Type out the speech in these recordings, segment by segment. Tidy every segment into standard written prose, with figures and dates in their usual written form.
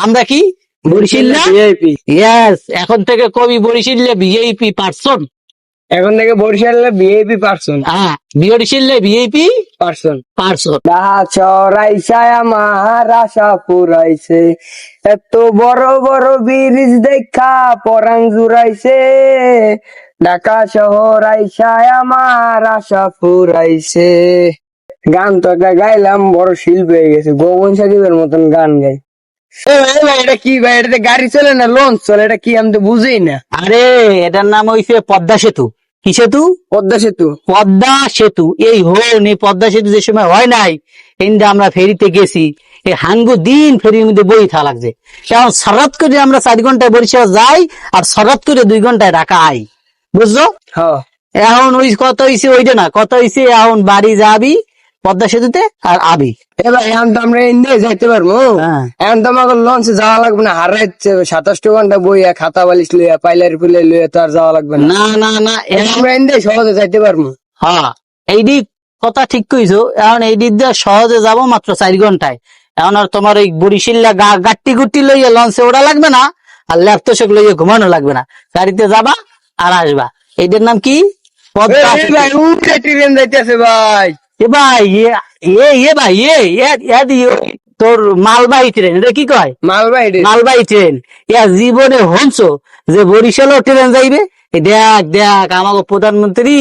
আমরা কি বরিশাল্লা VIP. Yes, এখন থেকে কবি বরিশাল্লা ভিআইপি পার্সন। এখন থেকে বরিশালে ভিআইপি পারসন। হ্যাঁ, বরিশাল্লা ভিআইপি পারসন। পার্সন। ডাহা চড়াইছায় আমার আশা পুরাইছে, এত বড় বড় ব্রিজ দেখা পরাণ জুড়াইছে, ঢাকা শহর আইসায় আমার আশা পুরাইছে। গান তো একটা গাইলাম, বড় শিল্পী হয়ে গেছে, গগন সাকিবের মতন গান গাই। এ ভাই এটা কি ভাই, এটাতে গাড়ি চলে না লঞ্চ চলে, এটা কি আমি তো বুঝি না। আরে এটার নাম হইছে পদ্মা সেতু। কি সেতু? পদ্মা সেতু। পদ্মা সেতু। এই হন এই পদ্মা সেতু যে সময় হয় নাই, কিন্তু আমরা ফেরিতে গেছি, এই হাঙ্গু দিন ফেরির মধ্যে বই থা লাগছে। এখন সরাত করে আমরা 4 ঘন্টায় বরিশাল যাই, আর সরাত করে 2 ঘন্টায় ঢাকা আই, বুঝছো? হ্যাঁ এখন ওই কত হইছে ওইটা না, কত হইছে এখন বাড়ি যাবি পদ্মা সেতুতে আর আবি। এবার এখন তো আমরা ইন্ডিয়া যাইতে পারবো। হ্যাঁ। এখন তো আমাকে লঞ্চে যাওয়া লাগবে না, হারাইছে 27 ঘন্টা বইয়া খাতা বালিশ লইয়া পাইলার ফুলে লইয়া তো আর যাওয়া লাগবে না। না না না, আমরা ইন্ডিয়া সহজে যাইতে পারবো। হ্যাঁ এই দিক কথা ঠিক কইছো। এখন এই দিক দিয়ে সহজে যাবো মাত্র 4 ঘন্টায়। এখন আর তোমার ওই বরিশাল্লা গাট্টি গুট্টি লইয়া লঞ্চে ওড়া লাগবে না, আর ল্যাপটপ লইয়া ঘুমানো লাগবে না। গাড়িতে যাবা আর আসবা। এইটার নাম কি? পদ্মা সেতু। ভাই উঠে ট্রেন যাইতেছে ভাই। এ ভাই ভাই তোর মালবাহী ট্রেন, এটা কি কয়? মালবাহী মালবাহী ট্রেন। জীবনে হনছো যে বরিশালও ট্রেন যাইবে? দেখ দেখ আমাকে প্রধানমন্ত্রী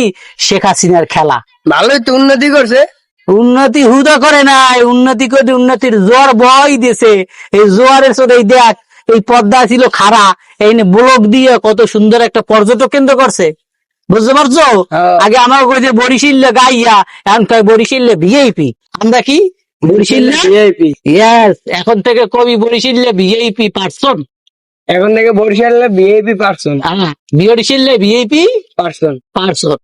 শেখ হাসিনার খেলা। ভালোই তো উন্নতি করছে। উন্নতি হুদা করে নাই, উন্নতি করে উন্নতির জোয়ার বই দিয়েছে। এই জোয়ারের সাথে এই দেখ, এই পদ্মা ছিল খাড়া, এই ব্লক দিয়ে কত সুন্দর একটা পর্যটক কেন্দ্র করছে, বুঝতে পারছো? আগে আমার কইছে বরিশাল্লা গাইয়া, এখন কয় বরিশাল্লা ভিআইপি। আমরা কি বরিশাল্লা ভিআইপি। ইয়েস, এখন থেকে কবি বরিশাল্লা ভিআইপি পার্সন। এখন থেকে বরিশালে ভিআইপি পারসন। হ্যাঁ, বরিশাল্লা ভিআইপি পারসন। পার্সন।